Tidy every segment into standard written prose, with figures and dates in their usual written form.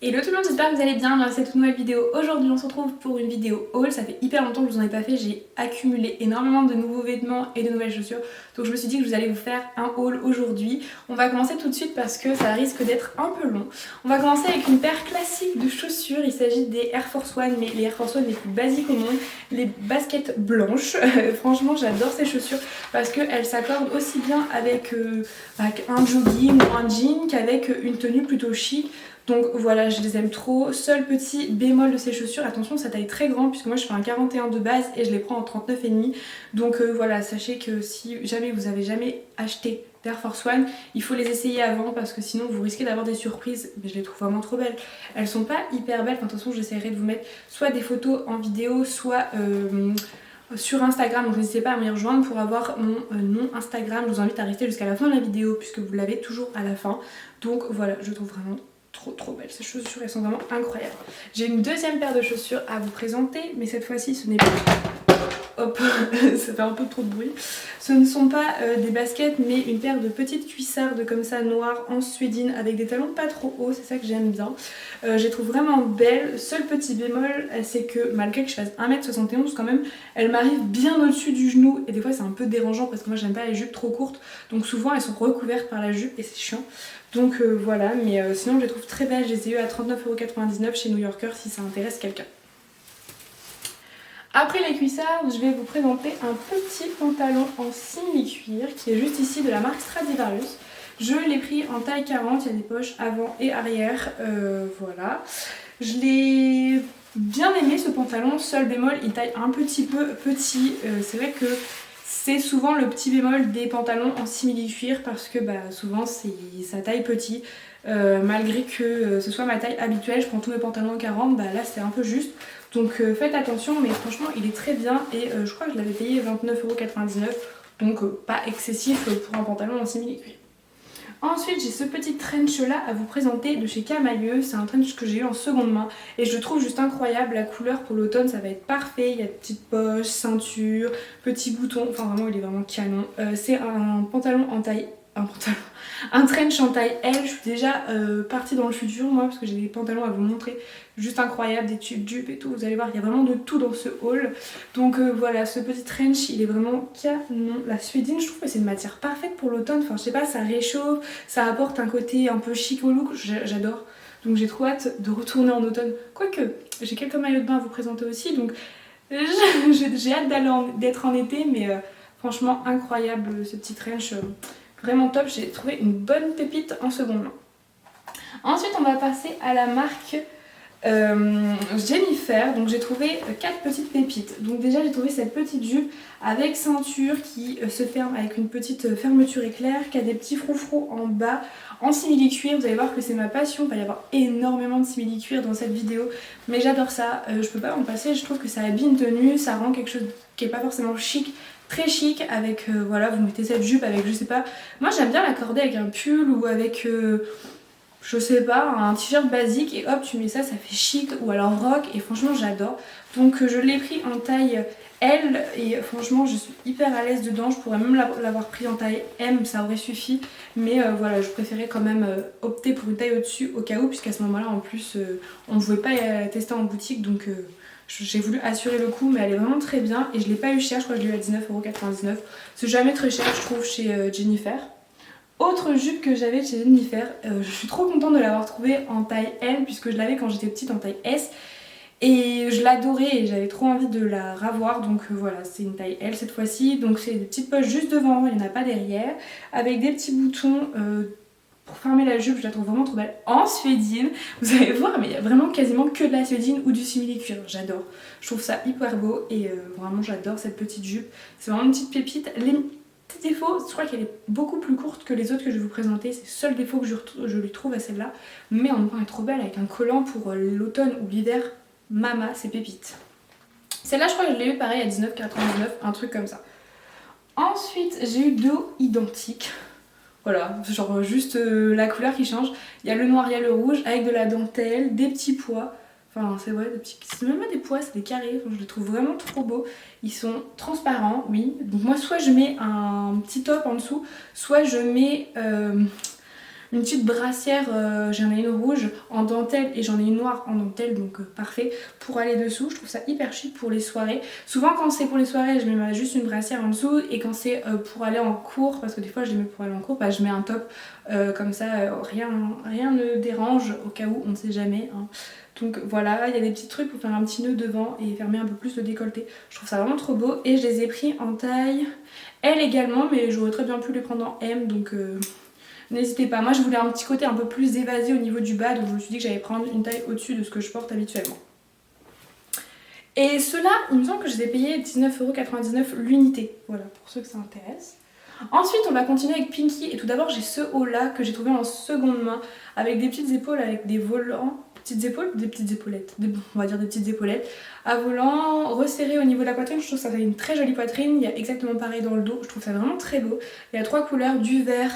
Hello tout le monde, j'espère que vous allez bien dans cette toute nouvelle vidéo. Aujourd'hui on se retrouve pour une vidéo haul. Ça fait hyper longtemps que je vous en ai pas fait, j'ai accumulé énormément de nouveaux vêtements et de nouvelles chaussures. Donc je me suis dit que vous allez vous faire un haul aujourd'hui. On va commencer tout de suite parce que ça risque d'être un peu long. On va commencer avec une paire classique de chaussures. Il s'agit des Air Force One, mais les Air Force One les plus basiques au monde. Les baskets blanches. Franchement j'adore ces chaussures parce qu'elles s'accordent aussi bien avec un jogging ou un jean qu'avec une tenue plutôt chic. Donc voilà, je les aime trop. Seul petit bémol de ces chaussures, attention, ça taille très grand puisque moi je fais un 41 de base et je les prends en 39,5. Donc voilà, sachez que si jamais vous avez jamais acheté d'Air Force One, il faut les essayer avant parce que sinon vous risquez d'avoir des surprises. Mais je les trouve vraiment trop belles. Elles sont pas hyper belles, enfin, de toute façon j'essaierai de vous mettre soit des photos en vidéo, soit sur Instagram, donc n'hésitez pas à me rejoindre pour avoir mon nom Instagram. Je vous invite à rester jusqu'à la fin de la vidéo puisque vous l'avez toujours à la fin. Donc voilà, je trouve vraiment trop belles ces chaussures, elles sont vraiment incroyables. J'ai une deuxième paire de chaussures à vous présenter, mais cette fois-ci ce n'est pas... Hop, ça fait un peu trop de bruit. Ce ne sont pas des baskets, mais une paire de petites cuissardes comme ça, noires, en suédine, avec des talons pas trop hauts, c'est ça que j'aime bien. Je les trouve vraiment belles. Seul petit bémol, c'est que malgré que je fasse 1m71 quand même, elles m'arrivent bien au-dessus du genou. Et des fois c'est un peu dérangeant parce que moi j'aime pas les jupes trop courtes. Donc souvent elles sont recouvertes par la jupe et c'est chiant. Donc voilà, mais sinon je les trouve très belles. Je les ai eues à 39,99€ chez New Yorker si ça intéresse quelqu'un. Après les cuissardes, je vais vous présenter un petit pantalon en simili-cuir qui est juste ici de la marque Stradivarius. Je l'ai pris en taille 40, il y a des poches avant et arrière, voilà. Je l'ai bien aimé ce pantalon, seul bémol, il taille un petit peu petit. C'est vrai que c'est souvent le petit bémol des pantalons en simili-cuir parce que souvent ça taille petit. Malgré que ce soit ma taille habituelle, je prends tous mes pantalons en 40, là c'est un peu juste. Donc faites attention, mais franchement il est très bien et je crois que je l'avais payé 29,99€, donc pas excessif pour un pantalon en simili-cuir. Ensuite j'ai ce petit trench là à vous présenter de chez Camaïeu. C'est un trench que j'ai eu en seconde main et je le trouve juste incroyable. La couleur pour l'automne ça va être parfait. Il y a de petites poches, ceinture, petits boutons, enfin vraiment il est vraiment canon. C'est un pantalon en taille... Un trench en taille L. Je suis déjà partie dans le futur moi parce que j'ai des pantalons à vous montrer juste incroyables, des tubes jupes et tout. Vous allez voir, il y a vraiment de tout dans ce haul. Donc voilà, ce petit trench il est vraiment canon. La suédine, je trouve que c'est une matière parfaite pour l'automne. Enfin je sais pas, ça réchauffe, ça apporte un côté un peu chic au look, j'adore. Donc j'ai trop hâte de retourner en automne. Quoique, j'ai quelques maillots de bain à vous présenter aussi, donc j'ai hâte d'être en été, mais franchement incroyable ce petit trench. Vraiment top, j'ai trouvé une bonne pépite en seconde main. Ensuite on va passer à la marque Jennifer. Donc j'ai trouvé 4 petites pépites. Donc déjà j'ai trouvé cette petite jupe avec ceinture qui se ferme avec une petite fermeture éclair, qui a des petits froufrous en bas en simili-cuir. Vous allez voir que c'est ma passion, il va y avoir énormément de simili-cuir dans cette vidéo, mais j'adore ça, je peux pas m'en passer. Je trouve que ça habille une tenue, ça rend quelque chose qui est pas forcément chic, très chic, avec voilà, vous mettez cette jupe avec, je sais pas, moi j'aime bien l'accorder avec un pull ou avec je sais pas, un t-shirt basique et hop tu mets ça, ça fait chic, ou alors rock, et franchement j'adore. Donc je l'ai pris en taille L et franchement je suis hyper à l'aise dedans. Je pourrais même l'avoir pris en taille M, ça aurait suffi, mais voilà, je préférais quand même opter pour une taille au-dessus au cas où, puisqu'à ce moment là en plus on ne pouvait pas tester en boutique, donc j'ai voulu assurer le coup. Mais elle est vraiment très bien et je l'ai pas eu cher, je crois que je l'ai eu à 19,99€. C'est jamais très cher je trouve chez Jennifer. Autre jupe que j'avais chez Jennifer, je suis trop contente de l'avoir trouvée en taille L puisque je l'avais quand j'étais petite en taille S et je l'adorais et j'avais trop envie de la ravoir. Donc voilà, c'est une taille L cette fois-ci. Donc c'est des petites poches juste devant, il n'y en a pas derrière, avec des petits boutons pour fermer la jupe. Je la trouve vraiment trop belle en suédine. Vous allez voir, mais il y a vraiment quasiment que de la suédine ou du simili-cuir. J'adore, je trouve ça hyper beau et vraiment j'adore cette petite jupe. C'est vraiment une petite pépite. Petit défaut, je crois qu'elle est beaucoup plus courte que les autres que je vais vous présenter. C'est le seul défaut que je lui trouve à celle-là. Mais en même temps elle est trop belle avec un collant pour l'automne ou l'hiver. Mama, c'est pépite. Celle-là je crois que je l'ai eu pareil à 19,99€, un truc comme ça. Ensuite j'ai eu deux identiques. Voilà, genre juste la couleur qui change. Il y a le noir, il y a le rouge avec de la dentelle, des petits pois. Enfin c'est vrai, c'est même pas des pois, c'est des carrés. Enfin, je les trouve vraiment trop beaux. Ils sont transparents, oui. Donc moi soit je mets un petit top en dessous, soit je mets une petite brassière, j'en ai une rouge en dentelle et j'en ai une noire en dentelle, donc parfait pour aller dessous. Je trouve ça hyper chic pour les soirées. Souvent quand c'est pour les soirées, je mets juste une brassière en dessous, et quand c'est pour aller en cours, parce que des fois je les mets pour aller en cours, bah, je mets un top comme ça, rien ne dérange au cas où, on ne sait jamais, hein. Donc voilà, il y a des petits trucs pour faire un petit nœud devant et fermer un peu plus le décolleté. Je trouve ça vraiment trop beau, et je les ai pris en taille L également, mais j'aurais très bien pu les prendre en M, donc n'hésitez pas. Moi je voulais un petit côté un peu plus évasé au niveau du bas, donc je me suis dit que j'allais prendre une taille au-dessus de ce que je porte habituellement. Et ceux-là, il me semble que je les ai payés 19,99€ l'unité, voilà, pour ceux que ça intéresse. Ensuite on va continuer avec Pinky, et tout d'abord j'ai ce haut là que j'ai trouvé en seconde main, avec des petites épaules, avec des volants, petites épaules, des petites épaulettes, on va dire des petites épaulettes, à volant resserré au niveau de la poitrine. Je trouve que ça fait une très jolie poitrine, il y a exactement pareil dans le dos, je trouve ça vraiment très beau. Il y a 3 couleurs, du vert,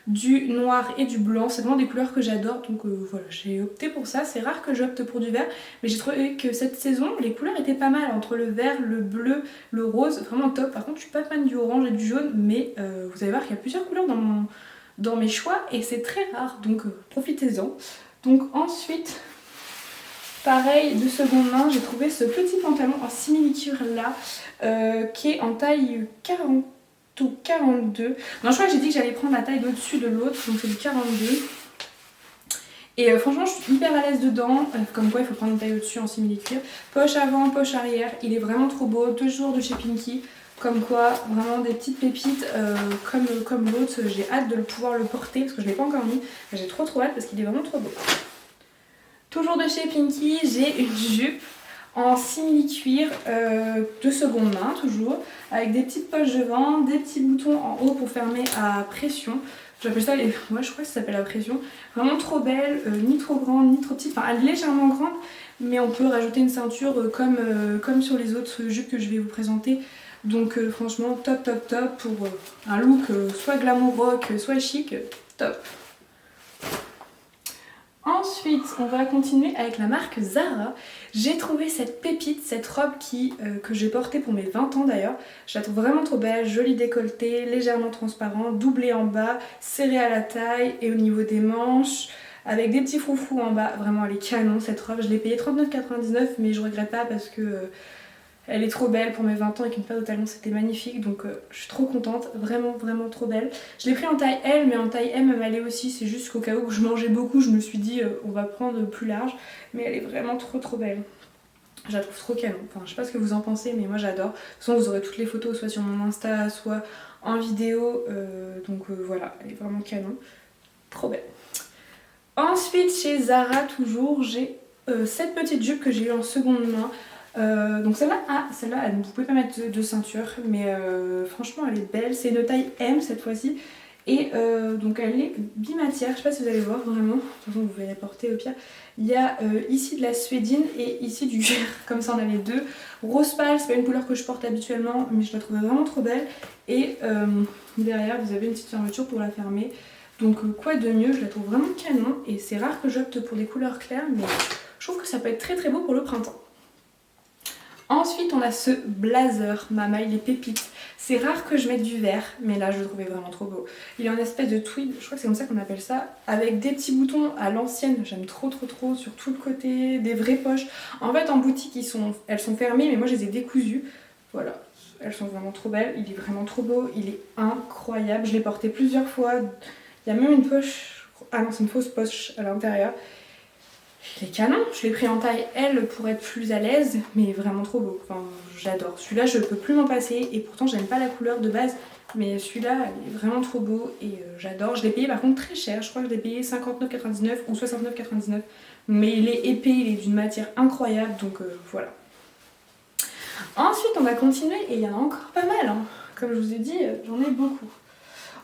du noir et du blanc, c'est vraiment des couleurs que j'adore, donc voilà, j'ai opté pour ça. C'est rare que j'opte pour du vert, mais j'ai trouvé que cette saison les couleurs étaient pas mal, entre le vert, le bleu, le rose, vraiment top. Par contre je suis pas fan du orange et du jaune, mais vous allez voir qu'il y a plusieurs couleurs dans mes choix et c'est très rare, donc profitez-en. Donc ensuite, pareil, de seconde main, j'ai trouvé ce petit pantalon en simili-cuir là, qui est en taille 40 ou 42. Non, je crois que j'ai dit que j'allais prendre la taille d'au-dessus de l'autre, donc c'est du 42. Et franchement, je suis hyper à l'aise dedans, comme quoi il faut prendre une taille au-dessus en simili-cuir. Poche avant, poche arrière, il est vraiment trop beau, toujours de chez Pinky. Comme quoi, vraiment des petites pépites comme l'autre. J'ai hâte de pouvoir le porter parce que je ne l'ai pas encore mis. J'ai trop hâte parce qu'il est vraiment trop beau. Toujours de chez Pinky, j'ai une jupe en simili-cuir de seconde main toujours, avec des petites poches devant, des petits boutons en haut pour fermer à pression. J'appelle ça les... Ouais, je crois que ça s'appelle à pression. Vraiment trop belle, ni trop grande, ni trop petite. Enfin, elle est légèrement grande, mais on peut rajouter une ceinture comme sur les autres jupes que je vais vous présenter. Donc franchement, top pour un look soit glamour rock, soit chic, top. Ensuite, on va continuer avec la marque Zara. J'ai trouvé cette pépite, cette robe que j'ai portée pour mes 20 ans d'ailleurs. Je la trouve vraiment trop belle, jolie décolletée, légèrement transparent, doublée en bas, serrée à la taille et au niveau des manches, avec des petits froufrous en bas. Vraiment, elle est canon cette robe. Je l'ai payée 39,99 mais je regrette pas parce que elle est trop belle pour mes 20 ans, avec une paire de talons, c'était magnifique, donc je suis trop contente, vraiment trop belle. Je l'ai pris en taille L, mais en taille M elle m'allait aussi, c'est juste qu'au cas où je mangeais beaucoup, je me suis dit on va prendre plus large, mais elle est vraiment trop belle. Je la trouve trop canon, enfin je sais pas ce que vous en pensez, mais moi j'adore. De toute façon vous aurez toutes les photos soit sur mon Insta, soit en vidéo, donc voilà, elle est vraiment canon, trop belle. Ensuite chez Zara toujours, j'ai cette petite jupe que j'ai eue en seconde main. Donc celle-là, vous pouvez pas mettre de ceinture, mais franchement elle est belle, c'est une taille M cette fois-ci, et donc elle est bimatière, je sais pas si vous allez voir vraiment, de toute façon vous pouvez la porter au pire. Il y a ici de la suédine et ici du vert, comme ça on a les deux. Rose pâle, c'est pas une couleur que je porte habituellement, mais je la trouvais vraiment trop belle, et derrière vous avez une petite fermeture pour la fermer, donc quoi de mieux, je la trouve vraiment canon, et c'est rare que j'opte pour des couleurs claires, mais je trouve que ça peut être très beau pour le printemps. Ensuite on a ce blazer Mama, il est pépite. C'est rare que je mette du vert, mais là je le trouvais vraiment trop beau. Il est en espèce de tweed, je crois que c'est comme ça qu'on appelle ça, avec des petits boutons à l'ancienne, j'aime trop sur tout le côté, des vraies poches. En fait en boutique elles sont fermées, mais moi je les ai décousues. Voilà, elles sont vraiment trop belles, il est vraiment trop beau, il est incroyable. Je l'ai porté plusieurs fois, il y a même une poche, ah non c'est une fausse poche à l'intérieur. Il est canon, je l'ai pris en taille L pour être plus à l'aise, mais vraiment trop beau, enfin j'adore. Celui-là je peux plus m'en passer, et pourtant j'aime pas la couleur de base, mais celui-là il est vraiment trop beau et j'adore. Je l'ai payé par contre très cher, je crois que je l'ai payé 59,99 ou 69,99, mais il est épais, il est d'une matière incroyable, donc voilà. Ensuite on va continuer, et il y en a encore pas mal, hein. Comme je vous ai dit, j'en ai beaucoup.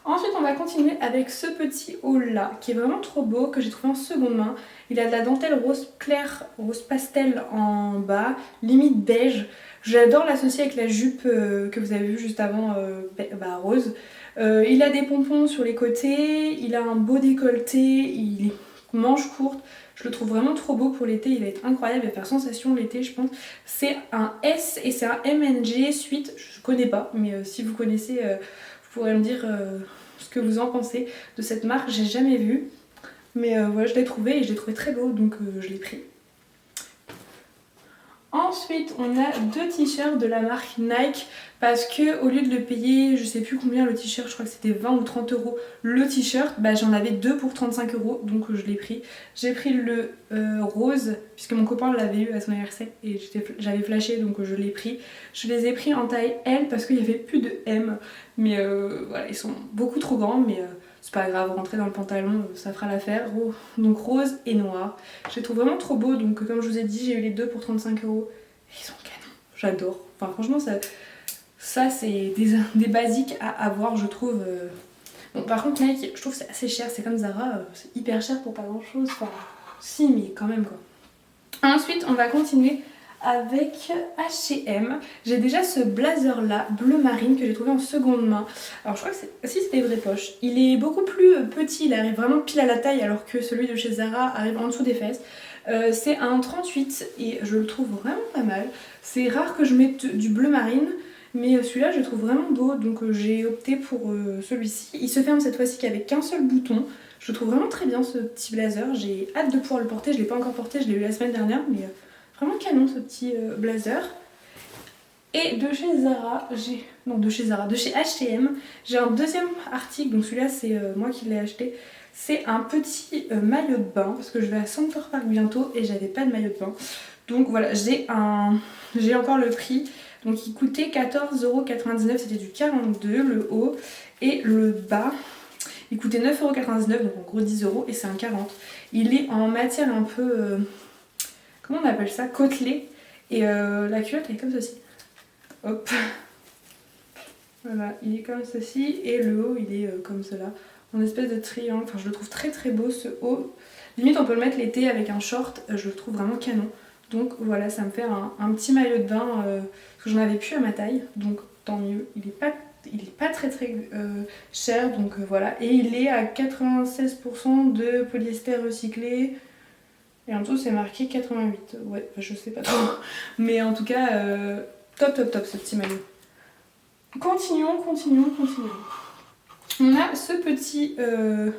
Ensuite on va continuer avec ce petit haul là qui est vraiment trop beau, que j'ai trouvé en seconde main. Il a de la dentelle rose clair, rose pastel en bas, limite beige. J'adore l'associer avec la jupe que vous avez vue juste avant, rose. Il a des pompons sur les côtés, il a un beau décolleté, il est manche courte. Je le trouve vraiment trop beau pour l'été, il va être incroyable, il va faire sensation l'été je pense. C'est un S et c'est un MNG suite, je connais pas, mais si vous connaissez... vous pourrez me dire ce que vous en pensez de cette marque, j'ai jamais vu. Mais voilà, je l'ai trouvé et je l'ai trouvé très beau, donc je l'ai pris. Ensuite, on a 2 t-shirts de la marque Nike parce que au lieu de le payer, je sais plus combien le t-shirt, je crois que c'était 20 ou 30 euros le t-shirt, bah, j'en avais 2 pour 35 euros, donc je l'ai pris. J'ai pris le rose puisque mon copain l'avait eu à son anniversaire et j'avais flashé, donc je l'ai pris. Je les ai pris en taille L parce qu'il n'y avait plus de M, mais voilà, ils sont beaucoup trop grands, mais c'est pas grave, rentrer dans le pantalon, ça fera l'affaire. Donc rose et noir. Je les trouve vraiment trop beaux, donc comme je vous ai dit, j'ai eu les 2 pour 35 euros. Et ils sont canons, j'adore. Enfin franchement, ça c'est des basiques à avoir, je trouve. Bon, par contre, Nike, je trouve que c'est assez cher, c'est comme Zara, c'est hyper cher pour pas grand chose. Enfin, si, mais quand même quoi. Ensuite, on va continuer avec H&M. J'ai déjà ce blazer là, bleu marine, que j'ai trouvé en seconde main. Alors je crois que si c'était vraie poche. Il est beaucoup plus petit, il arrive vraiment pile à la taille alors que celui de chez Zara arrive en dessous des fesses. C'est un 38 et je le trouve vraiment pas mal. C'est rare que je mette du bleu marine, mais celui-là je le trouve vraiment beau, donc j'ai opté pour celui-ci. Il se ferme cette fois-ci qu'avec qu'un seul bouton. Je le trouve vraiment très bien ce petit blazer, j'ai hâte de pouvoir le porter. Je l'ai pas encore porté, je l'ai eu la semaine dernière, mais vraiment canon ce petit blazer. Et de chez Zara, de chez H&M, j'ai un deuxième article, donc celui-là c'est moi qui l'ai acheté. C'est un petit maillot de bain, parce que je vais à Center Park bientôt et j'avais pas de maillot de bain. Donc voilà, j'ai encore le prix. Donc il coûtait 14,99€, c'était du 42 le haut. Et le bas, il coûtait 9,99€, donc en gros 10€ et c'est un 40. Il est en matière un peu, comment on appelle ça, côtelé. Et la culotte elle est comme ceci. Hop. Voilà, il est comme ceci et le haut il est comme cela. En espèce de triangle, enfin je le trouve très très beau ce haut. Limite on peut le mettre l'été avec un short, je le trouve vraiment canon. Donc voilà, ça me fait un petit maillot de bain, parce que j'en avais plus à ma taille, donc tant mieux. Il est pas très très cher, donc voilà. Et il est à 96% de polyester recyclé. Et en dessous c'est marqué 88, ouais, je sais pas trop. Mais en tout cas, top ce petit maillot. Continuons. On a ce petit, je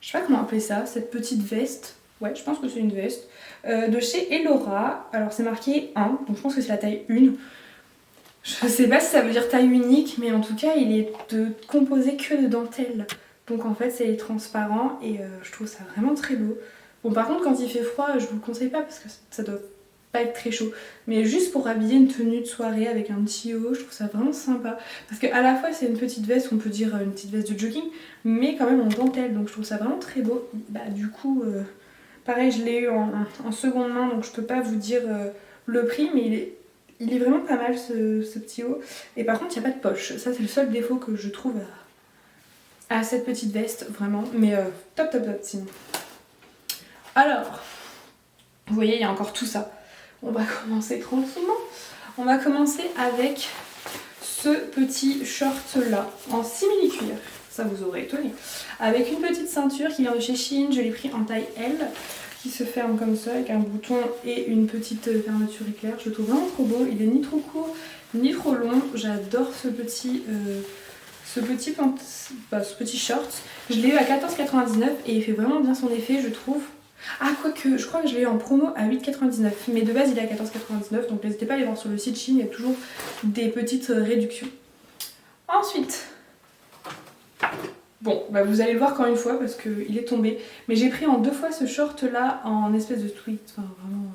sais pas comment appeler ça, cette petite veste. Ouais, je pense que c'est une veste. De chez Elora. Alors c'est marqué 1, donc je pense que c'est la taille 1. Je sais pas si ça veut dire taille unique, mais en tout cas il est composé que de dentelle. Donc en fait c'est transparent et je trouve ça vraiment très beau. Bon par contre quand il fait froid je vous le conseille pas parce que ça doit pas être très chaud. Mais juste pour habiller une tenue de soirée avec un petit haut, je trouve ça vraiment sympa. Parce qu'à la fois c'est une petite veste, on peut dire une petite veste de jogging, mais quand même en dentelle. Donc je trouve ça vraiment très beau. Bah du coup, pareil je l'ai eu en seconde main donc je peux pas vous dire le prix, mais il est vraiment pas mal ce petit haut. Et par contre il n'y a pas de poche. Ça c'est le seul défaut que je trouve à cette petite veste, vraiment. Mais top sinon. Alors, vous voyez il y a encore tout ça. On va commencer tranquillement. On va commencer avec ce petit short là en simili-cuir. Ça vous aurait étonné. Avec une petite ceinture qui vient de chez Shein. Je l'ai pris en taille L. Qui se ferme comme ça avec un bouton et une petite fermeture éclair. Je le trouve vraiment trop beau. Il est ni trop court ni trop long. J'adore ce petit short. Je l'ai eu à 14,99 et il fait vraiment bien son effet je trouve. Ah quoique, je crois que je l'ai eu en promo à 8,99 mais de base il est à 14,99 donc n'hésitez pas à aller voir sur le site Shein, il y a toujours des petites réductions. Ensuite, bon bah vous allez le voir encore une fois parce qu'il est tombé, mais j'ai pris en 2 fois ce short là en espèce de tweed, enfin vraiment,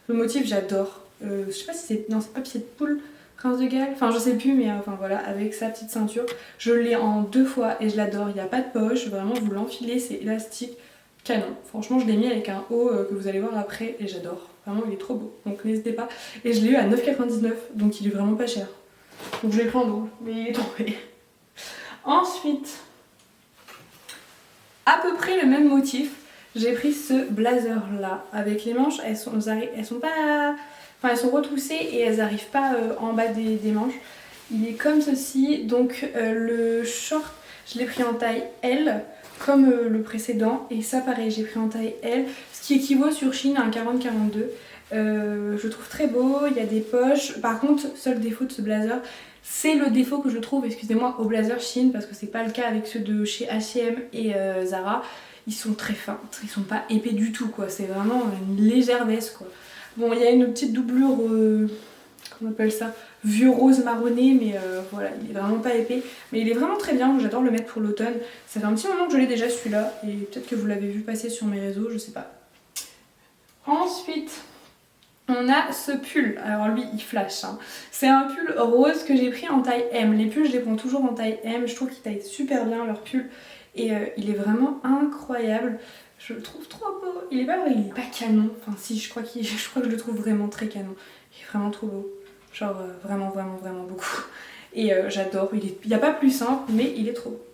le motif j'adore. Je sais pas si c'est, non c'est pas pied de poule, Prince de Galles, enfin je sais plus mais enfin voilà, avec sa petite ceinture. Je l'ai en 2 fois et je l'adore, il n'y a pas de poche, vraiment vous l'enfilez, c'est élastique. Canon, franchement je l'ai mis avec un haut que vous allez voir après et j'adore, vraiment il est trop beau, donc n'hésitez pas. Et je l'ai eu à 9,99 donc il est vraiment pas cher, donc je l'ai pris en double, mais il est tombé. Ensuite, à peu près le même motif, j'ai pris ce blazer là, avec les manches, elles sont pas, enfin elles sont retroussées et elles arrivent pas en bas des manches. Il est comme ceci, donc le short je l'ai pris en taille L. Comme le précédent, et ça pareil j'ai pris en taille L, ce qui équivaut sur Shein à un 40-42. Je le trouve très beau, il y a des poches. Par contre, seul défaut de ce blazer, C'est le défaut que je trouve, excusez-moi, au blazer Shein, parce que c'est pas le cas avec ceux de chez H&M et Zara. Ils sont très fins, ils sont pas épais du tout quoi, c'est vraiment une légère veste quoi. Bon, il y a une petite doublure, comment on appelle ça, vieux rose marronné, mais voilà, il est vraiment pas épais. Mais il est vraiment très bien, j'adore le mettre pour l'automne. Ça fait un petit moment que je l'ai déjà celui-là, et peut-être que vous l'avez vu passer sur mes réseaux, je sais pas. Ensuite, on a ce pull, alors lui il flash, hein. C'est un pull rose que j'ai pris en taille M. Les pulls je les prends toujours en taille M, je trouve qu'ils taillent super bien leur pull et il est vraiment incroyable. Je le trouve trop beau, il est pas canon, enfin si je crois que je le trouve vraiment très canon. Il est vraiment trop beau, genre vraiment beaucoup. Et j'adore, il n'y a pas plus simple mais il est trop beau.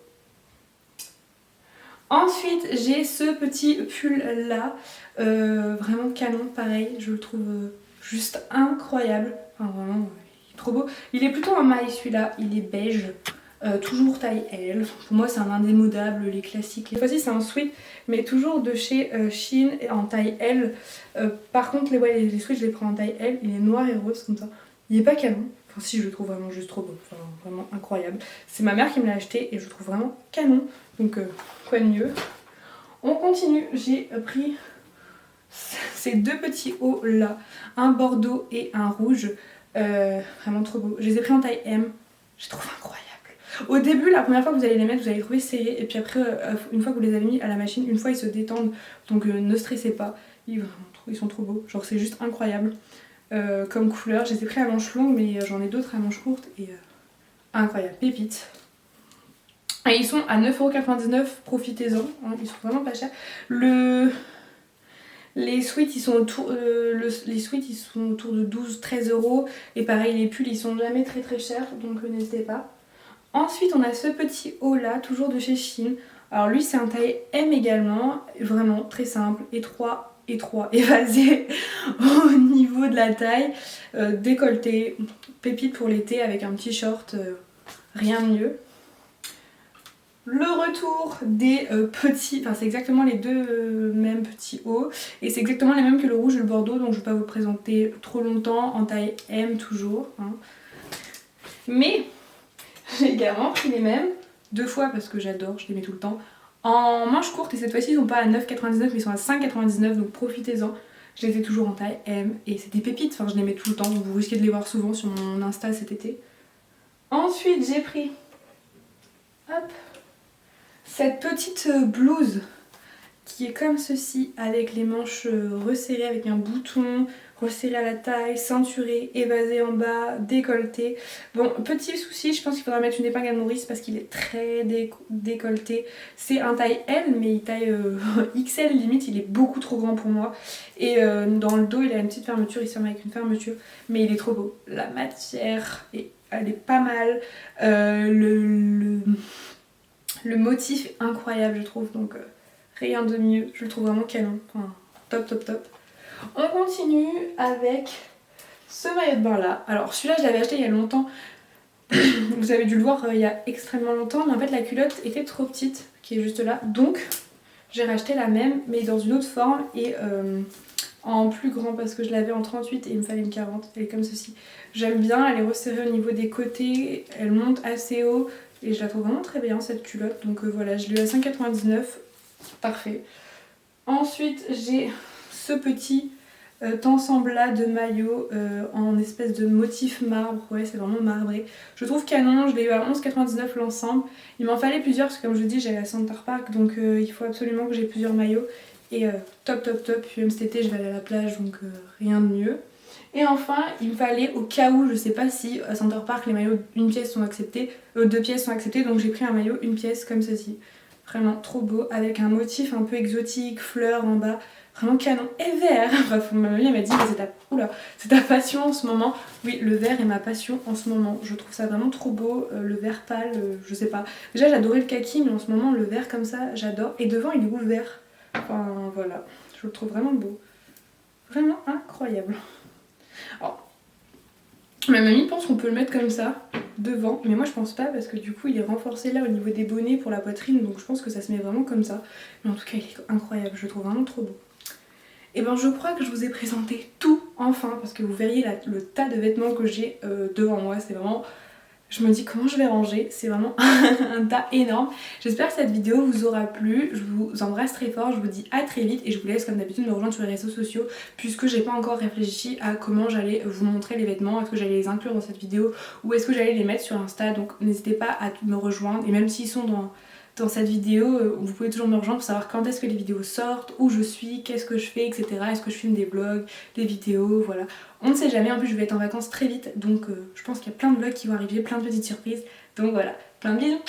Ensuite j'ai ce petit pull là, vraiment canon, pareil, je le trouve juste incroyable, enfin vraiment il est trop beau. Il est plutôt en maille celui-là, il est beige, toujours taille L, pour moi c'est un indémodable, les classiques. Cette fois-ci c'est un sweat mais toujours de chez Shein en taille L, par contre les sweats je les prends en taille L, il est noir et rose comme ça, il est pas canon. Enfin si, je le trouve vraiment juste trop beau, enfin, vraiment incroyable. C'est ma mère qui me l'a acheté et je le trouve vraiment canon, donc quoi de mieux. On continue, j'ai pris ces deux petits hauts là, un bordeaux et un rouge, vraiment trop beau. Je les ai pris en taille M, je trouve incroyable. Au début, la première fois que vous allez les mettre, vous allez les trouver serrés, et puis après, une fois que vous les avez mis à la machine, une fois ils se détendent, donc ne stressez pas, ils sont trop beaux, genre c'est juste incroyable. Comme couleur, je les ai pris à manches longues mais j'en ai d'autres à manches courtes et incroyable, pépite. Et ils sont à 9,99€, profitez-en, hein, ils sont vraiment pas chers. Les sweats ils sont autour, ils sont autour de 12-13€, et pareil les pulls ils sont jamais très chers, donc n'hésitez pas. Ensuite on a ce petit haut là, toujours de chez Shein. Alors lui c'est un taille M également, vraiment très simple, étroit, évasé au niveau de la taille, décolleté, pépite pour l'été avec un petit short, rien de mieux. Le retour des petits, enfin c'est exactement les deux mêmes petits hauts et c'est exactement les mêmes que le rouge et le bordeaux, donc je ne vais pas vous le présenter trop longtemps, en taille M toujours, hein. Mais j'ai également pris les mêmes deux fois parce que j'adore, je les mets tout le temps, en manches courtes, et cette fois-ci ils sont pas à 9,99€ mais ils sont à 5,99€, donc profitez-en. Je les ai toujours en taille M et c'est des pépites, enfin je les mets tout le temps, donc vous risquez de les voir souvent sur mon Insta cet été. Ensuite j'ai pris, hop, cette petite blouse qui est comme ceci, avec les manches resserrées, avec un bouton resserré à la taille, ceinturé, évasé en bas, décolleté. Bon, petit souci, je pense qu'il faudra mettre une épingle à nourrice parce qu'il est très décolleté. C'est un taille L, mais il taille XL limite, il est beaucoup trop grand pour moi. Et dans le dos, il a une petite fermeture, il se ferme avec une fermeture, mais il est trop beau. La matière, elle est pas mal. Le motif est incroyable, je trouve, donc rien de mieux. Je le trouve vraiment canon. Enfin, top. On continue avec ce maillot de bain là. Alors celui-là, je l'avais acheté il y a longtemps. Vous avez dû le voir il y a extrêmement longtemps, mais en fait la culotte était trop petite, qui est juste là. Donc j'ai racheté la même, mais dans une autre forme et en plus grand parce que je l'avais en 38 et il me fallait une 40. Elle est comme ceci. J'aime bien, elle est resserrée au niveau des côtés, elle monte assez haut. Et je la trouve vraiment très bien cette culotte, donc voilà, je l'ai eu à 5,99€, parfait. Ensuite j'ai ce petit ensemble là de maillot en espèce de motif marbre, ouais c'est vraiment marbré. Je trouve canon, je l'ai eu à 11,99€ l'ensemble. Il m'en fallait plusieurs parce que comme je vous dis j'allais à Center Park, donc il faut absolument que j'ai plusieurs maillots. Et top, puis même cet été je vais aller à la plage, donc rien de mieux. Et enfin, il me fallait, au cas où, je sais pas si à Center Park les maillots une pièce sont acceptés, deux pièces sont acceptés, donc j'ai pris un maillot une pièce comme ceci. Vraiment trop beau, avec un motif un peu exotique, fleurs en bas, vraiment canon. Et vert. Bref, ma mamie elle m'a dit mais c'est ta passion en ce moment. Oui, le vert est ma passion en ce moment. Je trouve ça vraiment trop beau, le vert pâle, je sais pas. Déjà j'adorais le kaki, mais en ce moment le vert comme ça, j'adore. Et devant il est ouvert. Enfin voilà, je le trouve vraiment beau. Vraiment incroyable. Alors, ma mamie pense qu'on peut le mettre comme ça, devant, mais moi je pense pas parce que du coup il est renforcé là au niveau des bonnets pour la poitrine, donc je pense que ça se met vraiment comme ça. Mais en tout cas il est incroyable, je le trouve vraiment trop beau. Et ben je crois que je vous ai présenté tout enfin, parce que vous verriez le tas de vêtements que j'ai devant moi, c'est vraiment Je me dis comment je vais ranger, c'est vraiment un tas énorme. J'espère que cette vidéo vous aura plu, je vous embrasse très fort, je vous dis à très vite et je vous laisse comme d'habitude me rejoindre sur les réseaux sociaux puisque j'ai pas encore réfléchi à comment j'allais vous montrer les vêtements, est-ce que j'allais les inclure dans cette vidéo ou est-ce que j'allais les mettre sur Insta, donc n'hésitez pas à me rejoindre et même s'ils sont dans cette vidéo, vous pouvez toujours me rejoindre pour savoir quand est-ce que les vidéos sortent, où je suis, qu'est-ce que je fais, etc. Est-ce que je filme des vlogs, des vidéos, voilà. On ne sait jamais, en plus je vais être en vacances très vite, donc je pense qu'il y a plein de vlogs qui vont arriver, plein de petites surprises. Donc voilà, plein de bisous.